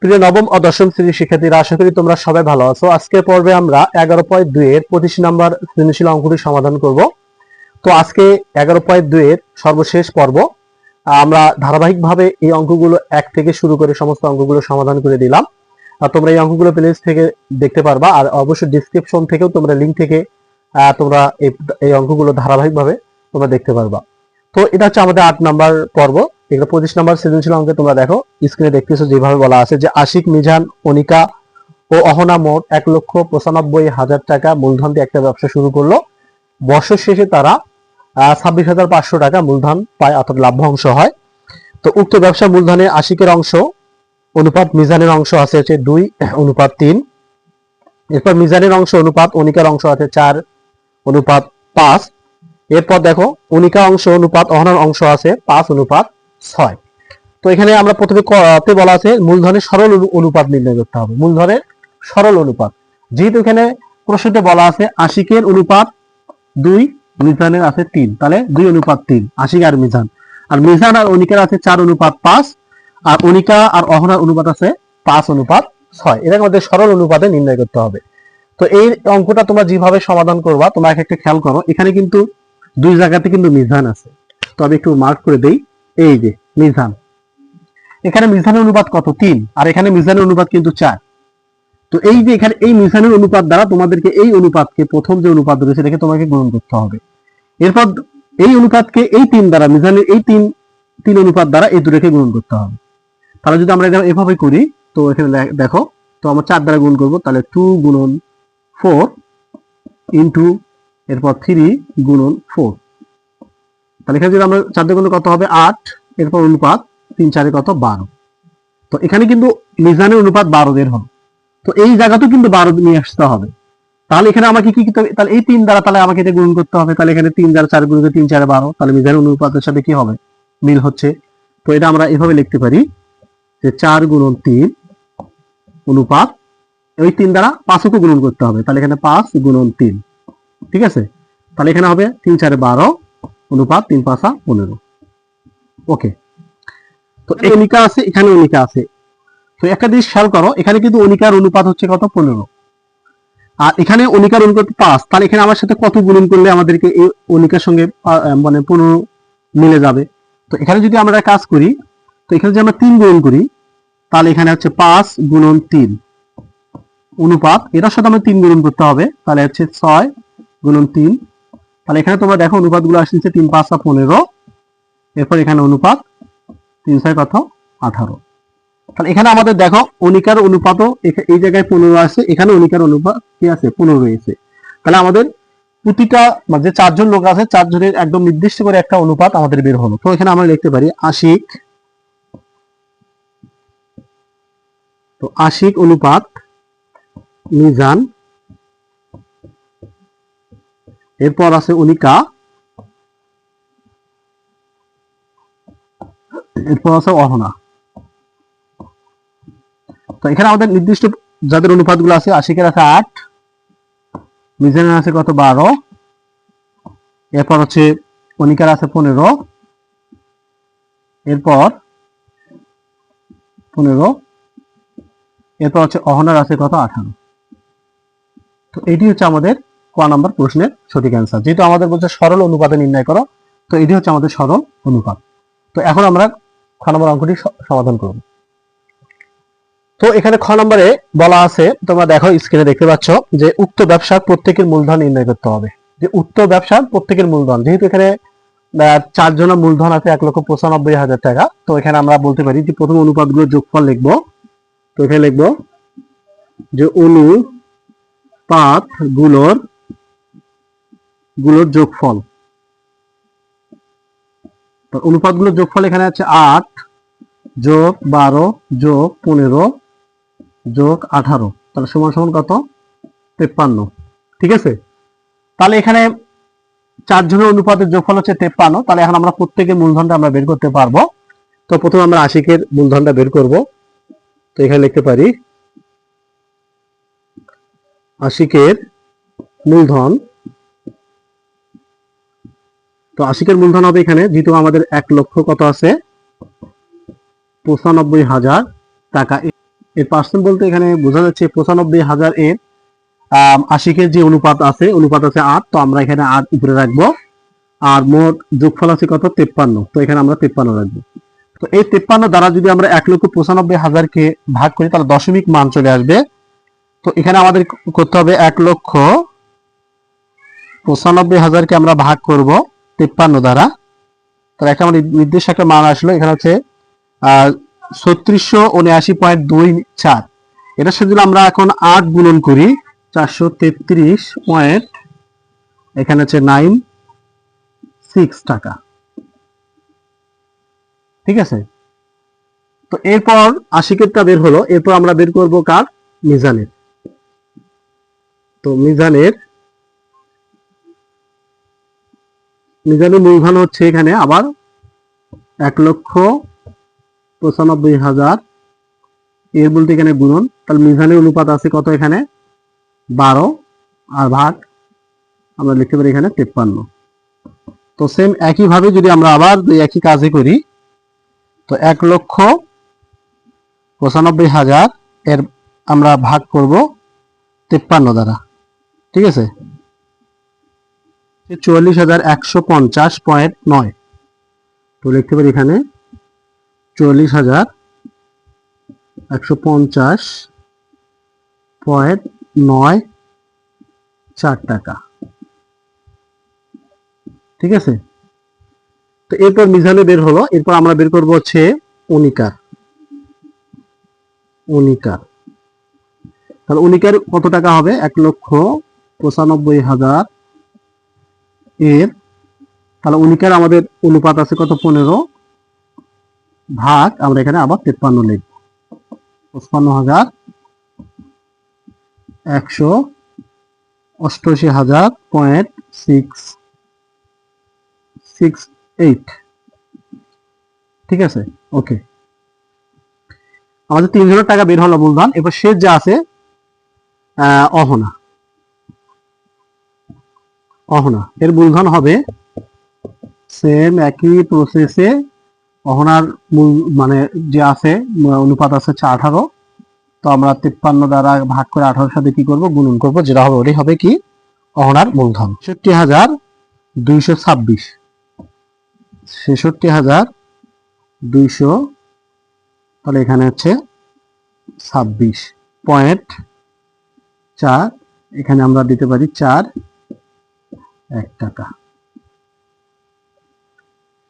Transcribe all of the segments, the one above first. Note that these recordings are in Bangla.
প্রিয় নবম ও দশম শ্রেণীর শিক্ষার্থীরা, আশা করি তোমরা সবাই ভালো আছো। আজকের পর্বে আমরা 11.2 এর 25 নম্বর সৃজনশীল অঙ্কটি সমাধান করব। তো আজকে 11.2 এর সর্বশেষ পর্ব। আমরা ধারাবাহিকভাবে এই অঙ্কগুলো এক থেকে শুরু করে সমস্ত অঙ্কগুলো সমাধান করে দিলাম। আর তোমরা এই অঙ্কগুলো প্লেলিস্ট থেকে দেখতে পারবা, আর অবশ্যই ডেসক্রিপশন থেকেও তোমরা লিংক থেকে তোমরা এই অঙ্কগুলো ধারাবাহিকভাবে তোমরা দেখতে পারবা। তো এটা হচ্ছে আমাদের 8 নম্বর পর্ব। এগুলো 25 নম্বর সৃজনশীল অঙ্কে তোমরা দেখো স্ক্রিনে দেখতেছো যেভাবে বলা আছে যে আশিক, মিজান, অনিকা ও অহনা মোট 1,95,000 টাকা মূলধন দিয়ে একটা ব্যবসা শুরু করলো। বছর শেষে তারা 26,500 টাকা মূলধন পায়, অর্থাৎ লাভ্যাংশ হয়। তো উক্ত ব্যবসা মূলধনে আশিকের অংশ অনুপাত মিজানের অংশ আছে হচ্ছে 2:3। এরপর মিজানের অংশ অনুপাত অনিকার অংশ আছে 4:5। এরপর দেখো অনিকা অংশ অনুপাত অহনার অংশ আছে 5:6। তো এখানে আমরা প্রথমে তে বলা আছে মূলধনের সরল অনুপাত নির্ণয় করতে হবে। মূলধনের সরল অনুপাত, যেহেতু এখানে প্রশ্নতে বলা আছে আশিকের অনুপাত 2, মিজানের আছে 3, তাহলে 2:3 আশিক আর মিজান। আর মিজান আর অনিকার আছে 4:5, আর অনিকা আর অহনার অনুপাত আছে 5:6। এটাকে আমাদের সরল অনুপাতে নির্ণয় করতে হবে। তো এই অঙ্কটা তোমরা যেভাবে সমাধান করবা, তোমরা একটা খেয়াল করো, এখানে কিন্তু দুই জায়গাতে কিন্তু মিজান আছে। তো আমি একটু মার্ক করে দেই, এই যে মিজান, এখানে মিজানের অনুপাত কত? 3, আর এখানে মিজানের অনুপাত কিন্তু 4। তো এই যে এখানে এই মিজানের অনুপাত দ্বারা তোমাদেরকে এই অনুপাতকে, প্রথম যে অনুপাত রয়েছে এটাকে তোমাকে গুণন করতে হবে। এরপর এই অনুপাতকে এই 3 দ্বারা, মিজানের এই তিন অনুপাত দ্বারা এই দুটোকে গুণন করতে হবে। তাহলে যদি আমরা এভাবে করি, তো এখানে দেখো, তো আমরা 4 দ্বারা গুণ করব, তাহলে 2 গুণন 4 ইন্টু এরপর 3 গুণন 4। তাহলে এখানে যদি আমরা 4 দিয়ে গুণ কত হবে? 8। এরপর অনুপাত 3 4 কত? 12। তো এখানে কিন্তু মিজানের অনুপাত 12 বের হবে। তো এই জায়গাতেও কিন্তু 12 নিয়ে আসতে হবে। তাহলে এখানে আমাকে কি করতে হবে? তাহলে এই 3 দ্বারা তাহলে আমাকে এটা গুণ করতে হবে। তাহলে এখানে 3 দ্বারা 4 গুণ করে 3 4 12, তাহলে মিজানের অনুপাতের সাথে কি হবে? মিল হচ্ছে। তো এটা আমরা এভাবে লিখতে পারি যে 4 গুণন 3 অনুপাত ওই 3 দ্বারা 5 কে গুণন করতে হবে, তাহলে এখানে 5 গুণন 3। ঠিক আছে, তাহলে এখানে হবে 3 4 12 অনুপাত 3 5 15। ওকে, তো অনিকা আছে, এখানে অনিকা আছে। তো একটা জিনিস খেয়াল করো, এখানে কিন্তু অনিকার অনুপাত হচ্ছে কত? 15, আর এখানে অনিকার অনুপাত 5। তাহলে এখানে আমার সাথে কত গুণন করলে আমাদেরকে এই অনিকার সঙ্গে মানে 15 মিলে যাবে? তো এখানে যদি আমরা কাজ করি, তো এখানে যদি আমরা 3 গুণন করি, তাহলে এখানে হচ্ছে 5 গুণন 3 অনুপাত, এটার সাথে আমরা 3 গুণন করতে হবে, তাহলে হচ্ছে 6 গুণন 3। তাহলে এখানে তোমরা দেখো অনুপাতগুলো আসছে 3 5 15। এরপর এখানে অনুপাত 3 6 কত? 18। তাহলে এখানে আমাদের দেখো অনিকার অনুপাতও এই জায়গায় 15 আছে, এখানে অনিকার অনুপাত কি আছে? 15 রয়েছে। তাহলে আমাদের প্রতিটা যে 4 জন লোক আছে, 4 জনের একদম নির্দিষ্ট করে একটা অনুপাত আমাদের বের হলো। তো এখানে আমরা লিখতে পারি আশিক, তো আশিক অনুপাত মিজান, এরপর আছে অনিকা, এরপর আছে অহনা। তো এখানে আমাদের নির্দিষ্ট যাদের অনুপাতগুলো আছে, আশিকের আছে 8, মিজানের আছে কত? 12, এরপর হচ্ছে অনিকার আছে 15, এরপর 15, এরপর হচ্ছে অহনার আছে কত? 18। তো এটি হচ্ছে আমাদের ক নাম্বার প্রশ্নের সঠিক অ্যান্সার। যেহেতু আমাদের বলছে সরল অনুপাতে নির্ণয় করো, তো এটি হচ্ছে আমাদের সরল অনুপাত। তো এখন আমরা খ নম্বর অঙ্কটি সমাধান করব। তো এখানে খ নম্বরে বলা আছে, তোমরা দেখো স্ক্রিনে দেখতে পাচ্ছ যে উক্ত ব্যবসার প্রত্যেকের মূলধন নির্ণয় করতে হবে। যে উক্ত ব্যবসার প্রত্যেকের মূলধন, যেহেতু এখানে 4 জনের মূলধন আছে 1,95,000 টাকা, তো এখানে আমরা বলতে পারি যে প্রথম অনুপাতগুলোর যোগফল লিখবো। তো এখানে লিখবো যে অনুপাত গুলোর যোগফল। অনুপাতগুলোর যোগফল এখানে আছে 8 যোগ 12 যোগ 15 যোগ 18, তাহলে সমান সমান কত? 53। ঠিক আছে, তাহলে এখানে 4 জনের অনুপাতের যোগফল হচ্ছে 53। তাহলে এখন আমরা প্রত্যেকের মূলধনটা আমরা বের করতে পারবো। তো প্রথমে আমরা আশিকের মূলধনটা বের করব। তো এখানে লিখতে পারি আশিকের মূলধন। তো আশিকের মূলধন হবে এখানে, যেহেতু আমাদের 1 লক্ষ কত আছে? 95,000 টাকা। এর পার্সেন্ট বলতে এখানে বোঝা যাচ্ছে 95,000 এর আশিকের যে অনুপাত আছে 8, তো আমরা এখানে 8 উপরে রাখবো। আর মোট যোগফল আছে কত, 53, তো এখানে আমরা 53 রাখবো। তো এই 53 দ্বারা যদি আমরা 1,95,000-কে ভাগ করি তাহলে দশমিক মান চলে আসবে। তো এখানে আমাদের করতে হবে 1,95,000-কে আমরা ভাগ করব 53 দ্বারা। তো একটা আমাদের নির্দিষ্ট একটা মান আসলো, এখানে হচ্ছে 3679.24। এটার সাথে যদি আমরা এখন 8 গুণন করি 433 পয়েন্ট, এখানে হচ্ছে 96 টাকা। ঠিক আছে, তো এরপর আশিকেরটা বের হলো, এরপর আমরা বের করব কার, মিজানের। তো মিজানের মূলধন হচ্ছে এখানে আবার 1,95,000 এর বলতে এখানে গুণন, তাহলে মিজানের অনুপাত আছে কত, এখানে 12 আর ভাগ আমরা লিখতে পারি এখানে 53। তো সেম একইভাবে যদি আমরা আবার একই কাজে করি, তো 1,95,000 এর আমরা ভাগ করব 53 দ্বারা। ঠিক আছে, 44,150.9, তো লিখতে পারি এখানে 44,150.94 টাকা। ঠিক আছে, তো এরপর মিজানে বের হলো, এরপর আমরা বের করব হচ্ছে অনিকার। তাহলে অনিকার কত টাকা হবে, 1,95,000 এর, তাহলে অনিকার আমাদের অনুপাত আছে কত, 15 ভাগ আমরা এখানে আবার 53 লিখব। 55,188.668। ঠিক আছে, ওকে, আমাদের 3,000 টাকা বের হলো মূলধন। এবার শেষ যা আছে অহনা এর মূলধন হবে সেম একই প্রসেসে। অহনার মূল মানে যে আছে অনুপাত আছে 18, তো আমরা 53 দ্বারা ভাগ করে 18 সাথে কি করব, গুণন করব, যেটা হবে ওটাই হবে কি অহনার মূলধন। 66,226, 66,200, তাহলে এখানে হচ্ছে 26.4, এখানে আমরা দিতে পারি 4 টাকা।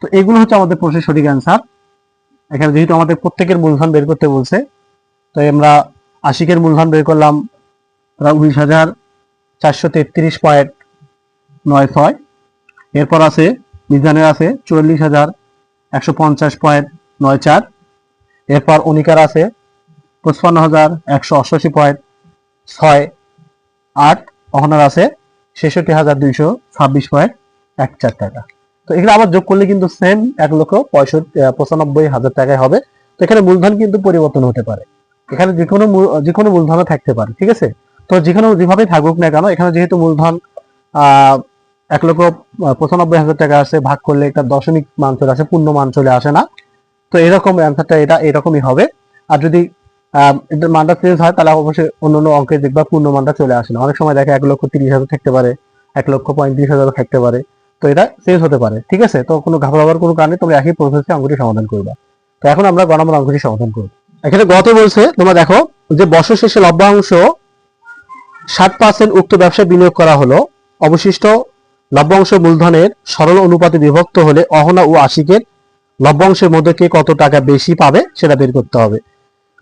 তো এগুলো হচ্ছে আমাদের প্রশ্নের সঠিক অ্যান্সার। এখানে যেহেতু আমাদের প্রত্যেকের মূলধন বের করতে বলছে, তাই আমরা আশিকের মূলধন বের করলাম 19,433.96। এরপর আছে মিজানের আছে 44,150.94। এরপর অনিকার আছে 55,188.68। অহনার আছে 66,226.14 টাকা। তো এখানে আবার যোগ করলে কিন্তু সেম 1,95,000 টাকায় হবে। তো এখানে মূলধন কিন্তু পরিবর্তন হতে পারে, এখানে যে কোনো মূলধনও থাকতে পারে। ঠিক আছে, তো যেভাবে থাকুক না কেন, এখানে যেহেতু মূলধন 1,95,000 টাকা আছে, ভাগ করলে একটা দশমিক মান চলে আসে, পূর্ণ মান চলে আসে না। তো এরকম অ্যান্সারটা এটা এরকমই হবে। আর যদি এটার মানটা চেঞ্জ হয় তাহলে অবশ্যই অন্যান্য অঙ্কে দেখবা পূর্ণ মানটা চলে আসে না। অনেক সময় দেখে 1,30,000 থাকতে পারে, 1,35,000 থাকতে পারে, তো এটা চেঞ্জ হতে পারে। ঠিক আছে, তো কোনো ঘাবড়াবার কোনো কারণে তোমরা একই প্রসেসে অঙ্কটি সমাধান করবা। তো এখন আমরা গ নম্বর অঙ্কটি সমাধান করব। এখানে গত বলছে তোমরা দেখো যে বছর শেষে লভ্যাংশ 60% উক্ত ব্যবসায় বিনিয়োগ করা হলো, অবশিষ্ট লভ্যাংশ মূলধনের সরল অনুপাতে বিভক্ত হলে অহনা ও আশিকের লভ্যাংশের মধ্যে কে কত টাকা বেশি পাবে সেটা বের করতে হবে।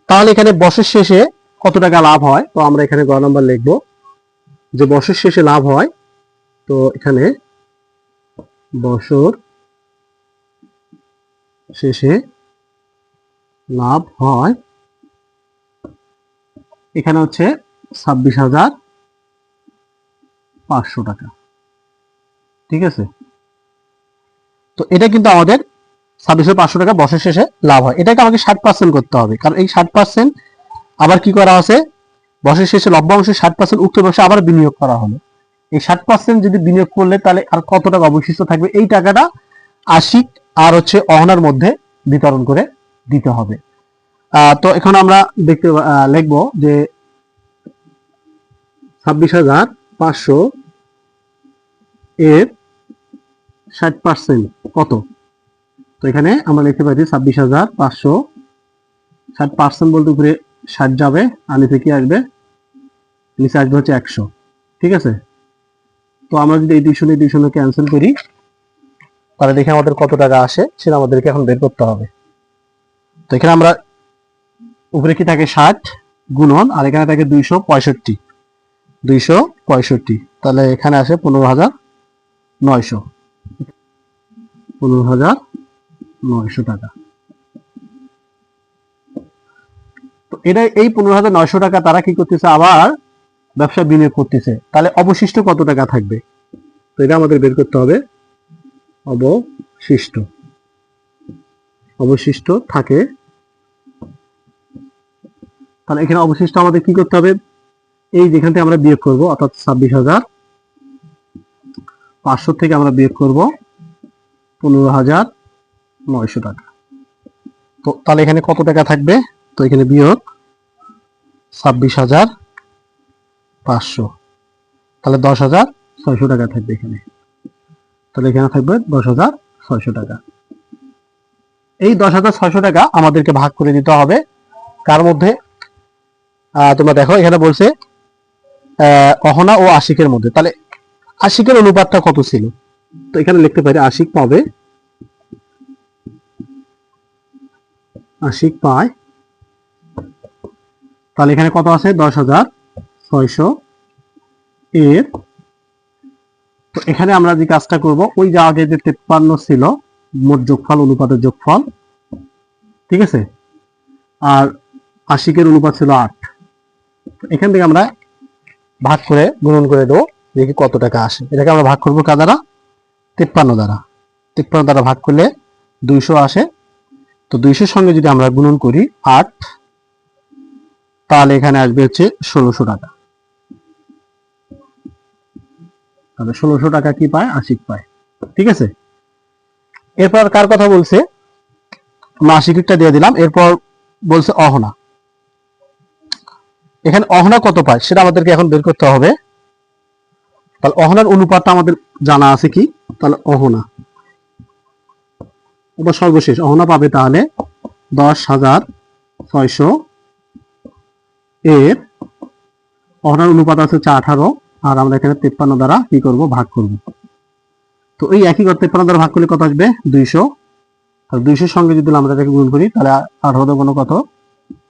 তাহলে এখানে বছর শেষে কত টাকা লাভ হয়, তো আমরা এখানে গ নম্বর লিখবো যে বছর শেষে লাভ হয়। তো এখানে বছর শেষে লাভ হয় এখানে হচ্ছে 26,500 টাকা। ঠিক আছে, তো এটা কিন্তু আমাদের 26,500 টাকা বছর শেষে লাভ হয়। এটাকে আমাকে 60% করতে হবে, কারণ এই 60% আবার কি করা আছে, বছর শেষে লভ্যাংশের 60% উক্ত ব্যবসা আবার বিনিয়োগ করা হলো। এই 60% যদি বিনিয়োগ করলে তাহলে আর কত টাকা অবশিষ্ট থাকবে, এই টাকাটা আশিক আর হচ্ছে অহনার মধ্যে বিতরণ করে দিতে হবে। তো এখন আমরা লিখবো যে 26,500 এর 60% কত। তো এখানে আমরা লিখতে পারি 26,500, 60% বলতে উপরে 60 যাবে, আর নিচে কি আসবে, নিচে আসবে হচ্ছে 100। ঠিক আছে, তো আমরা যদি এই 200 ক্যান্সেল করি, তাহলে দেখে আমাদের কত টাকা আসে সেটা আমাদেরকে এখন বের করতে হবে। তো এখানে আমরা উপরে কি থাকে 60 গুণন, আর এখানে থাকে 265, তাহলে এখানে আসে 15,900, 15,900 টাকা। তো এটা এই 15,900 টাকা তারা কি করতেছে, আবার ব্যবসা বিনিয়োগ করতেছে, তাহলে অবশিষ্ট কত টাকা থাকবে, তো এটা আমাদের বের করতে হবে। অবশিষ্ট থাকে, তাহলে এখানে অবশিষ্ট আমাদের কি করতে হবে, এই যেখান থেকে আমরা বিয়োগ করব, অর্থাৎ 26,500 থেকে আমরা বিয়োগ করব 15,900 টাকা। তো তাহলে এখানে কত টাকা থাকবে, তো এখানে বিয়োগ 26,500, তাহলে 10,600 টাকা থাকবে এখানে। তাহলে এখানে থাকবে 10,600 টাকা। এই 10,600 টাকা আমাদেরকে ভাগ করে দিতে হবে কার মধ্যে, তোমরা দেখো এখানে বলছে অহনা ও আশিকের মধ্যে। তাহলে আশিকের অনুপাতটা কত ছিল, তো এখানে লিখতে পারি আশিক পায়, তাহলে এখানে কত আছে 10,600 এর। তো এখানে আমরা যে কাজটা করব, ওই যে আগে যে 53 ছিল মোট যোগফল, অনুপাতের যোগফল, ঠিক আছে, আর আশিকের অনুপাত ছিল 8, এখান থেকে আমরা ভাগ করে গুণন করে দেবো, দেখি কত টাকা আসে। এটাকে আমরা ভাগ করবো কার দ্বারা, 53 দ্বারা। 53 দ্বারা ভাগ করলে 200 আসে। তো 200 সঙ্গে যদি আমরা গুণন করি 8, তাহলে এখানে আসবে হচ্ছে 1600 টাকা। তাহলে 1600 টাকা কি পায়, আশিক পায়। ঠিক আছে, এরপর কার কথা বলছে, আমরা আশিকটা দিয়ে দিলাম। এরপর বলছে অহনা, এখানে অহনা কত পায় সেটা আমাদেরকে এখন বের করতে হবে। তাহলে অহনার অনুপাতটা আমাদের জানা আছে কি, তাহলে অহনা এবার সর্বশেষ অহনা পাবে তাহলে 10,600 এর, অহনার অনুপাত আছে 18, আর আমরা এখানে 53 দ্বারা কি করব, ভাগ করব। তো এই একই করে 53 দ্বারা ভাগ করলে কত আসবে, 200। তাহলে 200 সঙ্গে যদি আমরা এটাকে গুণ করি, তাহলে 18 কোনো কত,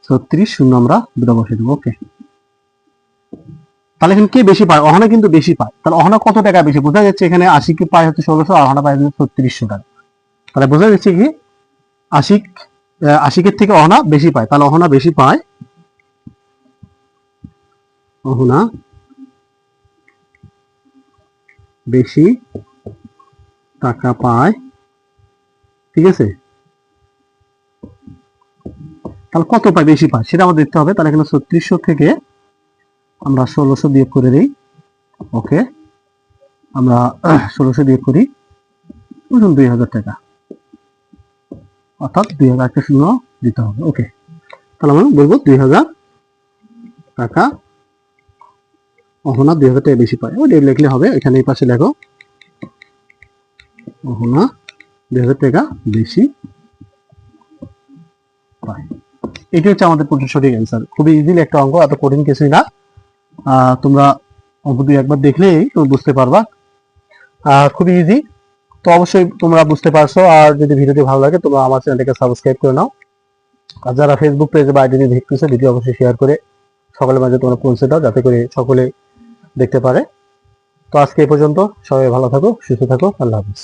36, শূন্য আমরা দুটো বসে দেবো। ওকে, তাহলে এখানে কে বেশি পায়, অহনা কিন্তু বেশি পায়। তাহলে অহনা কত টাকা বেশি, বোঝা যাচ্ছে এখানে আশিক পায় হচ্ছে 1600, আর অহনা পায় 3600 টাকা। তাহলে বোঝা যাচ্ছে কি আশিকের থেকে অহনা বেশি পায়, তাহলে অহনা বেশি পায়, অহনা বেশি টাকা পায়। ঠিক আছে, তাহলে কত পায়, বেশি পায় সেটা আমাদের দেখতে হবে। তাহলে এখানে 3600 থেকে আমরা 1600 বিয়োগ করে দিই। ওকে, আমরা 1600 বিয়োগ করি, 2000 টাকা, অর্থাৎ 2000 একটা শূন্য দিতে হবে। ওকে, তাহলে আমরা বলবো 2000 টাকা, অহনা 2000 টাকা বেশি পায়। ওই লিখলে হবে, এখানে এই পাশে লেখো অহনা 2000 টাকা বেশি পায়। এটি হচ্ছে আমাদের প্রশ্নের সঠিক অ্যান্সার। খুবই ইজিলি একটা অঙ্ক, এত কঠিন কিছুই না। তোমরা অঙ্ক দুই একবার দেখলেই তুমি বুঝতে পারবা, খুবই ইজি। তো অবশ্যই তোমরা বুঝতে পারছো, আর যদি ভিডিওটি ভালো লাগে তোমরা আমার চ্যানেলটাকে সাবস্ক্রাইব করে নাও, আর যারা ফেসবুক পেজে বা আইডি দেখতেছো ভিডিও অবশ্যই শেয়ার করে সকলের মাঝে তোমরা পৌঁছে দাও, যাতে করে সকলে দেখতে পারে। তো আজকে এই পর্যন্ত, সবাই ভালো থাকো, সুস্থ থাকো, আল্লাহ হাফিজ।